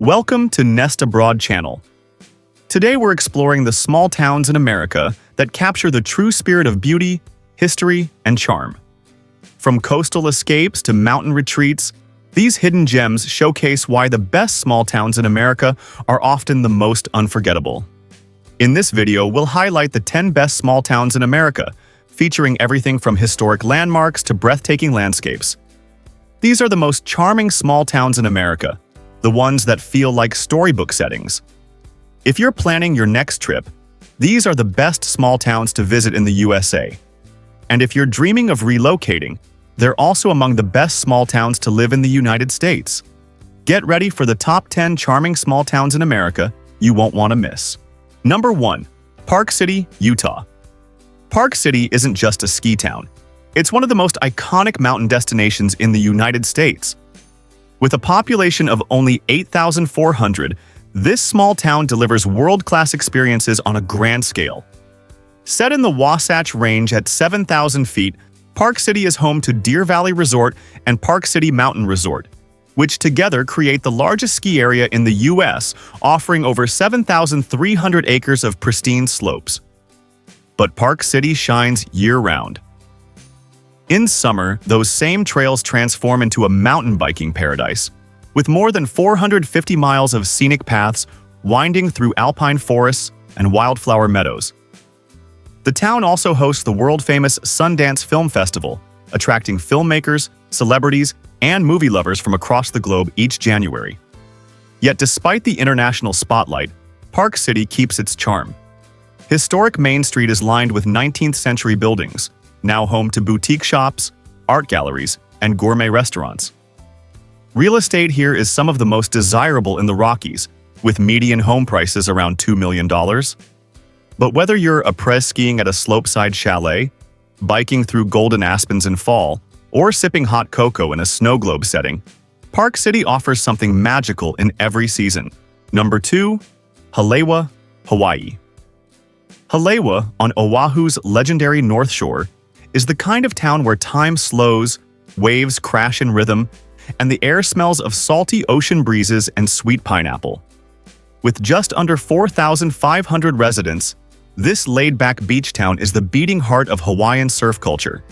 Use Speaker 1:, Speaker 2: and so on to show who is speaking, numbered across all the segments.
Speaker 1: Welcome to Nest Abroad channel. Today we're exploring the small towns in America that capture the true spirit of beauty, history, and charm. From coastal escapes to mountain retreats, these hidden gems showcase why the best small towns in America are often the most unforgettable. In this video, we'll highlight the 10 best small towns in America, featuring everything from historic landmarks to breathtaking landscapes. These are the most charming small towns in America, the ones that feel like storybook settings. If you're planning your next trip, these are the best small towns to visit in the USA. And if you're dreaming of relocating, they're also among the best small towns to live in the United States. Get ready for the top 10 charming small towns in America you won't want to miss. Number 1. Park City, Utah. Park City isn't just a ski town. It's one of the most iconic mountain destinations in the United States. With a population of only 8,400, this small town delivers world-class experiences on a grand scale. Set in the Wasatch Range at 7,000 feet, Park City is home to Deer Valley Resort and Park City Mountain Resort, which together create the largest ski area in the U.S., offering over 7,300 acres of pristine slopes. But Park City shines year-round. In summer, those same trails transform into a mountain biking paradise, with more than 450 miles of scenic paths winding through alpine forests and wildflower meadows. The town also hosts the world-famous Sundance Film Festival, attracting filmmakers, celebrities, and movie lovers from across the globe each January. Yet despite the international spotlight, Park City keeps its charm. Historic Main Street is lined with 19th-century buildings, now home to boutique shops, art galleries, and gourmet restaurants. Real estate here is some of the most desirable in the Rockies, with median home prices around $2 million. But whether you're après-skiing at a slopeside chalet, biking through golden aspens in fall, or sipping hot cocoa in a snow globe setting, Park City offers something magical in every season. Number 2. Hideaways, Hawaii. Hideaways, on Oahu's legendary North Shore, is the kind of town where time slows, waves crash in rhythm, and the air smells of salty ocean breezes and sweet pineapple. With just under 4,500 residents, this laid-back beach town is the beating heart of Hawaiian surf culture.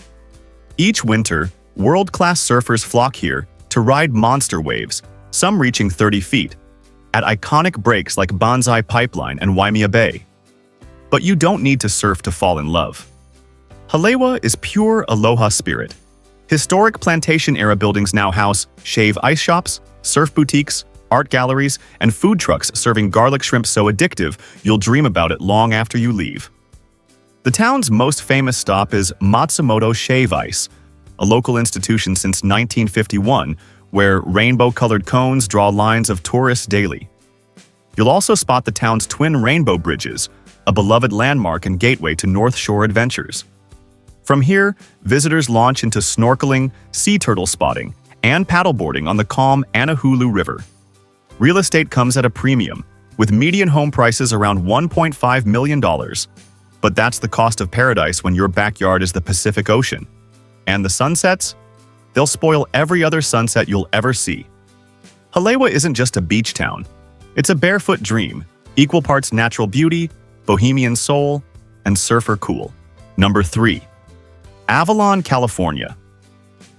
Speaker 1: Each winter, world-class surfers flock here to ride monster waves, some reaching 30 feet, at iconic breaks like Banzai Pipeline and Waimea Bay. But you don't need to surf to fall in love. Hideaways is pure aloha spirit. Historic plantation-era buildings now house shave ice shops, surf boutiques, art galleries, and food trucks serving garlic shrimp so addictive you'll dream about it long after you leave. The town's most famous stop is Matsumoto Shave Ice, a local institution since 1951 where rainbow-colored cones draw lines of tourists daily. You'll also spot the town's twin rainbow bridges, a beloved landmark and gateway to North Shore adventures. From here, visitors launch into snorkeling, sea turtle spotting, and paddleboarding on the calm Anahulu River. Real estate comes at a premium, with median home prices around $1.5 million. But that's the cost of paradise when your backyard is the Pacific Ocean. And the sunsets? They'll spoil every other sunset you'll ever see. Hideaways isn't just a beach town. It's a barefoot dream, equal parts natural beauty, bohemian soul, and surfer cool. Number 3. Avalon, California.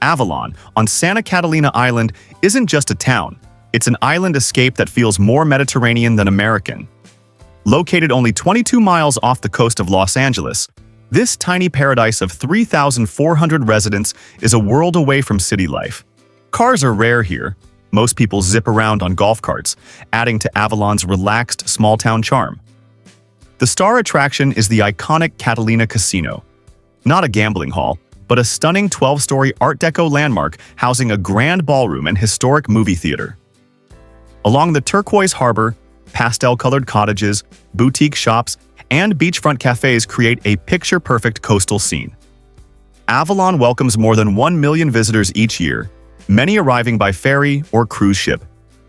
Speaker 1: Avalon, on Santa Catalina Island, isn't just a town. It's an island escape that feels more Mediterranean than American. Located only 22 miles off the coast of Los Angeles, this tiny paradise of 3,400 residents is a world away from city life. Cars are rare here. Most people zip around on golf carts, adding to Avalon's relaxed small-town charm. The star attraction is the iconic Catalina Casino. Not a gambling hall, but a stunning 12-story Art Deco landmark housing a grand ballroom and historic movie theater. Along the turquoise harbor, pastel-colored cottages, boutique shops, and beachfront cafes create a picture-perfect coastal scene. Avalon welcomes more than 1 million visitors each year, many arriving by ferry or cruise ship,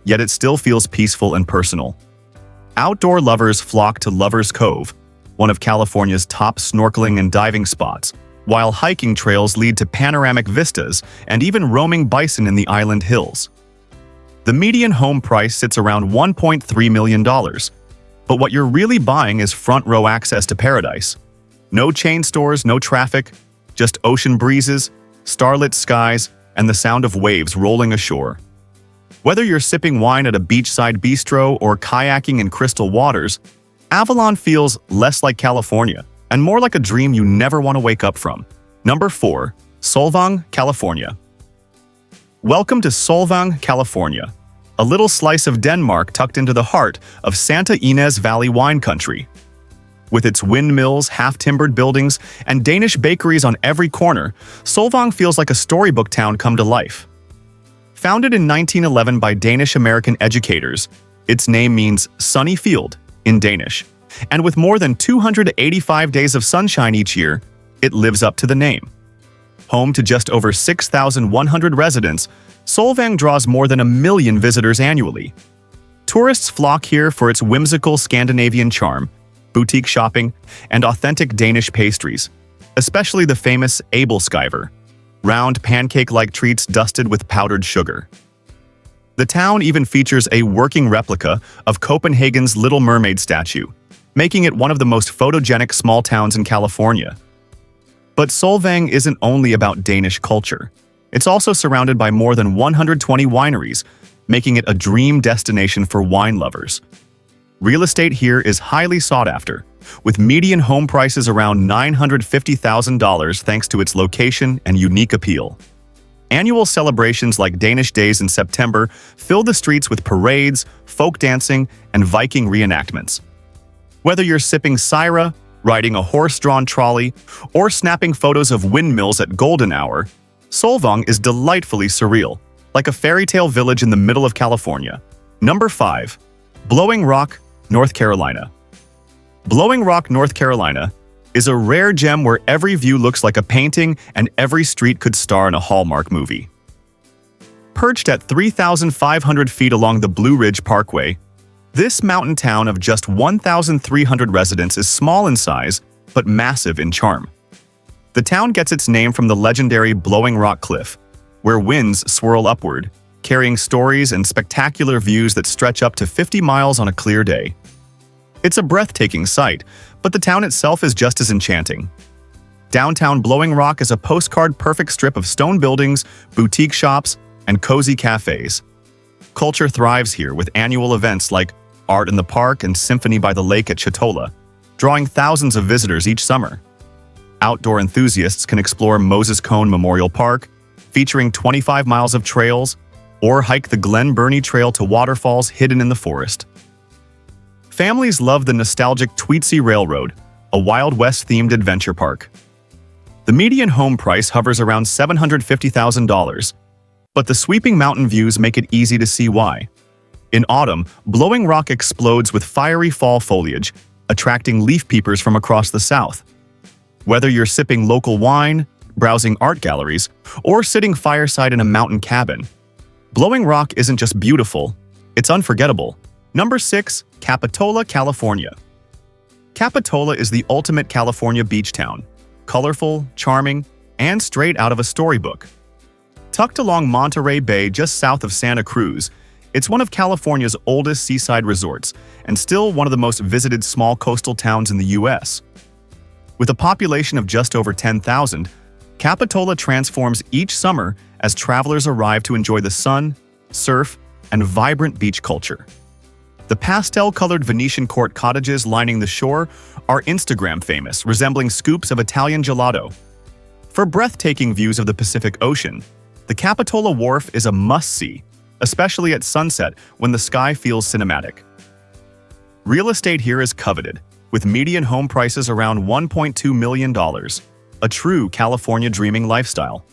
Speaker 1: yet it still feels peaceful and personal. Outdoor lovers flock to Lover's Cove, one of California's top snorkeling and diving spots, while hiking trails lead to panoramic vistas and even roaming bison in the island hills. The median home price sits around $1.3 million. But what you're really buying is front-row access to paradise. No chain stores, no traffic, just ocean breezes, starlit skies, and the sound of waves rolling ashore. Whether you're sipping wine at a beachside bistro or kayaking in crystal waters, Avalon feels less like California and more like a dream you never want to wake up from. Number 4. Solvang, California. Welcome to Solvang, California, a little slice of Denmark tucked into the heart of Santa Ynez Valley wine country. With its windmills, half-timbered buildings, and Danish bakeries on every corner, Solvang feels like a storybook town come to life. Founded in 1911 by Danish-American educators, its name means sunny field in Danish. And with more than 285 days of sunshine each year, it lives up to the name. Home to just over 6,100 residents, Solvang draws more than 1 million visitors annually. Tourists flock here for its whimsical Scandinavian charm, boutique shopping, and authentic Danish pastries, especially the famous æbleskiver, round pancake-like treats dusted with powdered sugar. The town even features a working replica of Copenhagen's Little Mermaid statue, making it one of the most photogenic small towns in California. But Solvang isn't only about Danish culture. It's also surrounded by more than 120 wineries, making it a dream destination for wine lovers. Real estate here is highly sought after, with median home prices around $950,000 thanks to its location and unique appeal. Annual celebrations like Danish Days in September fill the streets with parades, folk dancing, and Viking reenactments. Whether you're sipping Syrah, riding a horse-drawn trolley, or snapping photos of windmills at golden hour, Solvang is delightfully surreal, like a fairy tale village in the middle of California. Number 5. Blowing Rock, North Carolina. Blowing Rock, North Carolina is a rare gem where every view looks like a painting and every street could star in a Hallmark movie. Perched at 3,500 feet along the Blue Ridge Parkway, this mountain town of just 1,300 residents is small in size, but massive in charm. The town gets its name from the legendary Blowing Rock Cliff, where winds swirl upward, carrying stories and spectacular views that stretch up to 50 miles on a clear day. It's a breathtaking sight, but the town itself is just as enchanting. Downtown Blowing Rock is a postcard-perfect strip of stone buildings, boutique shops, and cozy cafes. Culture thrives here with annual events like Art in the Park and Symphony by the Lake at Chatola, drawing thousands of visitors each summer. Outdoor enthusiasts can explore Moses Cone Memorial Park, featuring 25 miles of trails, or hike the Glen Burnie Trail to waterfalls hidden in the forest. Families love the nostalgic Tweetsy Railroad, a Wild West-themed adventure park. The median home price hovers around $750,000, but the sweeping mountain views make it easy to see why. In autumn, Blowing Rock explodes with fiery fall foliage, attracting leaf peepers from across the south. Whether you're sipping local wine, browsing art galleries, or sitting fireside in a mountain cabin, Blowing Rock isn't just beautiful, it's unforgettable. Number 6. Capitola, California. Capitola is the ultimate California beach town, colorful, charming, and straight out of a storybook. Tucked along Monterey Bay just south of Santa Cruz, it's one of California's oldest seaside resorts and still one of the most visited small coastal towns in the U.S. With a population of just over 10,000, Capitola transforms each summer as travelers arrive to enjoy the sun, surf, and vibrant beach culture. The pastel-colored Venetian court cottages lining the shore are Instagram famous, resembling scoops of Italian gelato. For breathtaking views of the Pacific Ocean, the Capitola Wharf is a must-see, especially at sunset when the sky feels cinematic. Real estate here is coveted, with median home prices around $1.2 million, a true California dreaming lifestyle.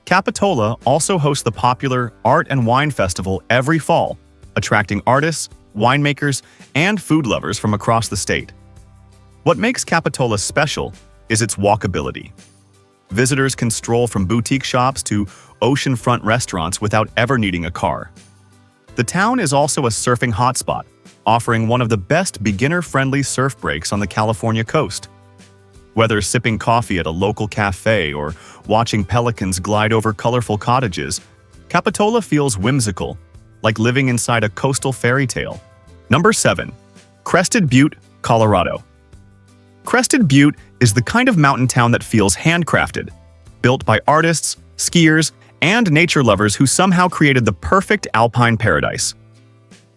Speaker 1: Capitola also hosts the popular Art and Wine Festival every fall, attracting artists, winemakers, and food lovers from across the state. What makes Capitola special is its walkability. Visitors can stroll from boutique shops to oceanfront restaurants without ever needing a car. The town is also a surfing hotspot, offering one of the best beginner-friendly surf breaks on the California coast. Whether sipping coffee at a local cafe or watching pelicans glide over colorful cottages, Capitola feels whimsical, like living inside a coastal fairy tale. Number 7. Crested Butte, Colorado. Crested Butte is the kind of mountain town that feels handcrafted, built by artists, skiers, and nature lovers who somehow created the perfect alpine paradise.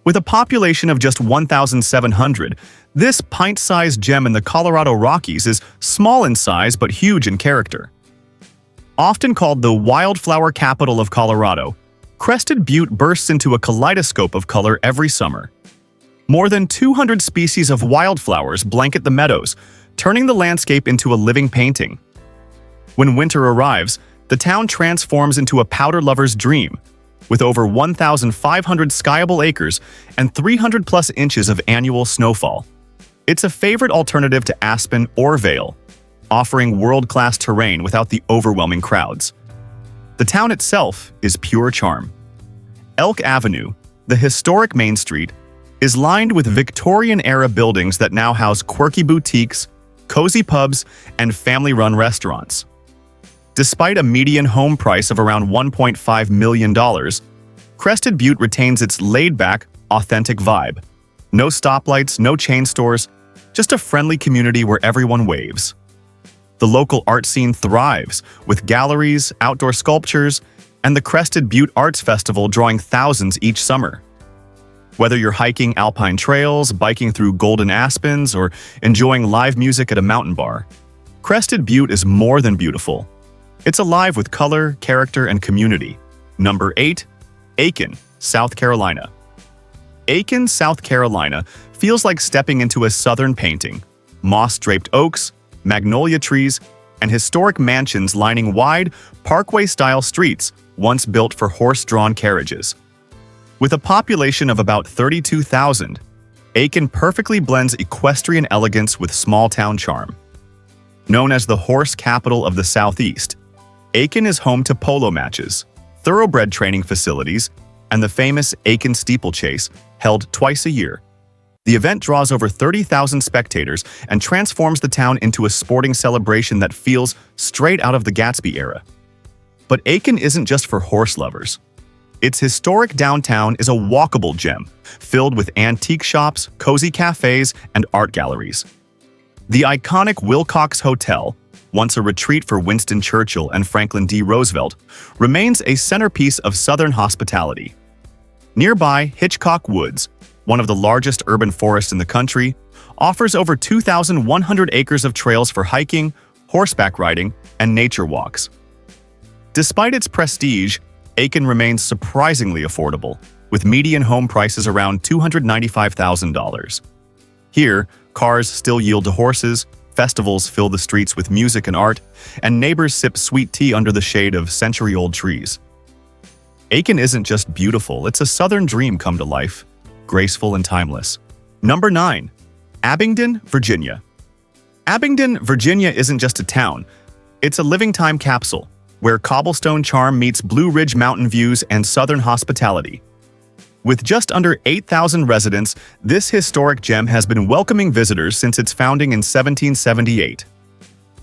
Speaker 1: With a population of just 1,700, this pint-sized gem in the Colorado Rockies is small in size but huge in character. Often called the wildflower capital of Colorado, Crested Butte bursts into a kaleidoscope of color every summer. More than 200 species of wildflowers blanket the meadows, turning the landscape into a living painting. When winter arrives, the town transforms into a powder lover's dream, with over 1,500 skiable acres and 300-plus inches of annual snowfall. It's a favorite alternative to Aspen or Vail, offering world-class terrain without the overwhelming crowds. The town itself is pure charm. Elk Avenue, the historic Main Street, is lined with Victorian-era buildings that now house quirky boutiques, cozy pubs, and family-run restaurants. Despite a median home price of around $1.5 million, Crested Butte retains its laid-back, authentic vibe. No stoplights, no chain stores, just a friendly community where everyone waves. The local art scene thrives, with galleries, outdoor sculptures, and the Crested Butte Arts Festival drawing thousands each summer. Whether you're hiking alpine trails, biking through golden aspens, or enjoying live music at a mountain bar, Crested Butte is more than beautiful. It's alive with color, character, and community. Number 8. Aiken, South Carolina. Aiken, South Carolina feels like stepping into a southern painting. Moss-draped oaks, magnolia trees, and historic mansions lining wide, parkway-style streets once built for horse-drawn carriages. With a population of about 32,000, Aiken perfectly blends equestrian elegance with small-town charm. Known as the horse capital of the Southeast, Aiken is home to polo matches, thoroughbred training facilities, and the famous Aiken Steeplechase, held twice a year. The event draws over 30,000 spectators and transforms the town into a sporting celebration that feels straight out of the Gatsby era. But Aiken isn't just for horse lovers. Its historic downtown is a walkable gem, filled with antique shops, cozy cafes, and art galleries. The iconic Wilcox Hotel, once a retreat for Winston Churchill and Franklin D. Roosevelt, remains a centerpiece of Southern hospitality. Nearby, Hitchcock Woods, one of the largest urban forests in the country, offers over 2,100 acres of trails for hiking, horseback riding, and nature walks. Despite its prestige, Aiken remains surprisingly affordable, with median home prices around $295,000. Here, cars still yield to horses, festivals fill the streets with music and art, and neighbors sip sweet tea under the shade of century-old trees. Aiken isn't just beautiful, it's a southern dream come to life, graceful and timeless. Number 9. Abingdon, Virginia. Abingdon, Virginia isn't just a town, it's a living time capsule, where cobblestone charm meets Blue Ridge mountain views and southern hospitality. With just under 8,000 residents, this historic gem has been welcoming visitors since its founding in 1778.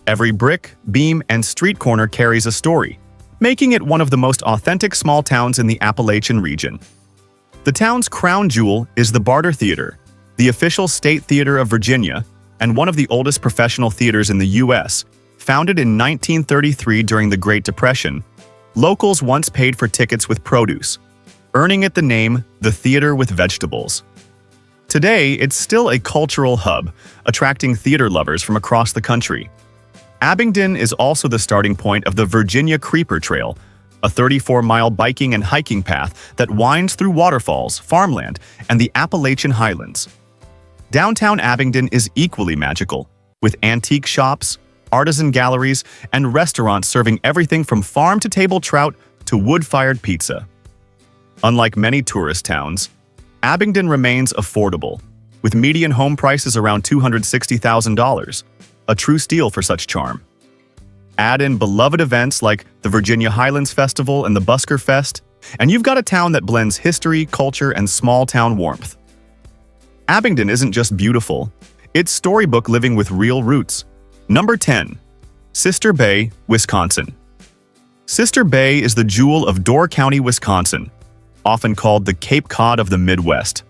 Speaker 1: Every brick, beam, and street corner carries a story, making it one of the most authentic small towns in the Appalachian region. The town's crown jewel is the Barter Theater, the official state theater of Virginia, and one of the oldest professional theaters in the U.S. Founded in 1933 during the Great Depression, locals once paid for tickets with produce, earning it the name the Theater with Vegetables. Today, it's still a cultural hub, attracting theater lovers from across the country. Abingdon is also the starting point of the Virginia Creeper Trail, a 34-mile biking and hiking path that winds through waterfalls, farmland, and the Appalachian Highlands. Downtown Abingdon is equally magical, with antique shops, artisan galleries, and restaurants serving everything from farm-to-table trout to wood-fired pizza. Unlike many tourist towns, Abingdon remains affordable, with median home prices around $260,000, a true steal for such charm. Add in beloved events like the Virginia Highlands Festival and the Busker Fest, and you've got a town that blends history, culture, and small-town warmth. Abingdon isn't just beautiful, it's storybook living with real roots. Number 10. Sister Bay, Wisconsin. Sister Bay is the jewel of Door County, Wisconsin, often called the Cape Cod of the Midwest.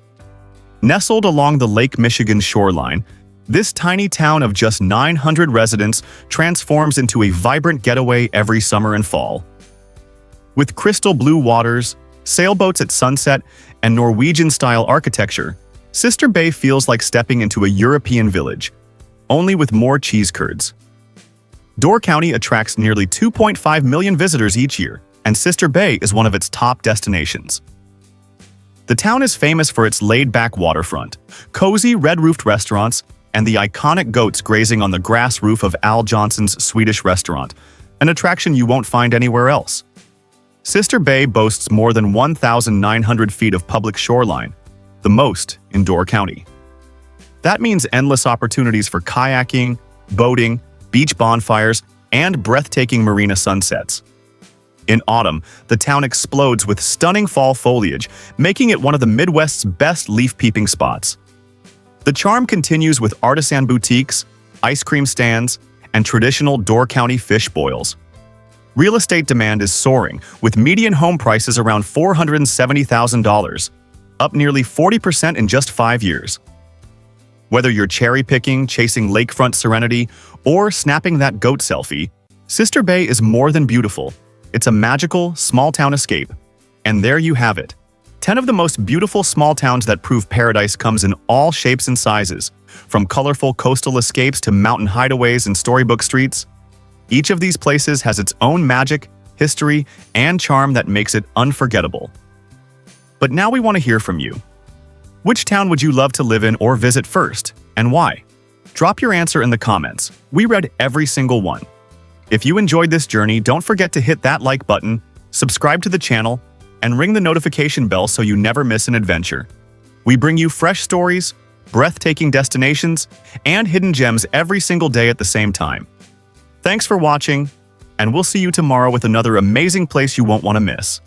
Speaker 1: Nestled along the Lake Michigan shoreline, this tiny town of just 900 residents transforms into a vibrant getaway every summer and fall. With crystal blue waters, sailboats at sunset, and Norwegian-style architecture, Sister Bay feels like stepping into a European village, only with more cheese curds. Door County attracts nearly 2.5 million visitors each year, and Sister Bay is one of its top destinations. The town is famous for its laid-back waterfront, cozy red-roofed restaurants, and the iconic goats grazing on the grass roof of Al Johnson's Swedish restaurant, an attraction you won't find anywhere else. Sister Bay boasts more than 1,900 feet of public shoreline, the most in Door County. That means endless opportunities for kayaking, boating, beach bonfires, and breathtaking marina sunsets. In autumn, the town explodes with stunning fall foliage, making it one of the Midwest's best leaf-peeping spots. The charm continues with artisan boutiques, ice cream stands, and traditional Door County fish boils. Real estate demand is soaring, with median home prices around $470,000, up nearly 40% in just 5 years. Whether you're cherry-picking, chasing lakefront serenity, or snapping that goat selfie, Sister Bay is more than beautiful. It's a magical, small-town escape. And there you have it. 10 of the most beautiful small towns that prove paradise comes in all shapes and sizes, from colorful coastal escapes to mountain hideaways and storybook streets. Each of these places has its own magic, history, and charm that makes it unforgettable. But now we want to hear from you. Which town would you love to live in or visit first, and why? Drop your answer in the comments. We read every single one. If you enjoyed this journey, don't forget to hit that like button, subscribe to the channel, and ring the notification bell so you never miss an adventure. We bring you fresh stories, breathtaking destinations, and hidden gems every single day at the same time. Thanks for watching, and we'll see you tomorrow with another amazing place you won't want to miss.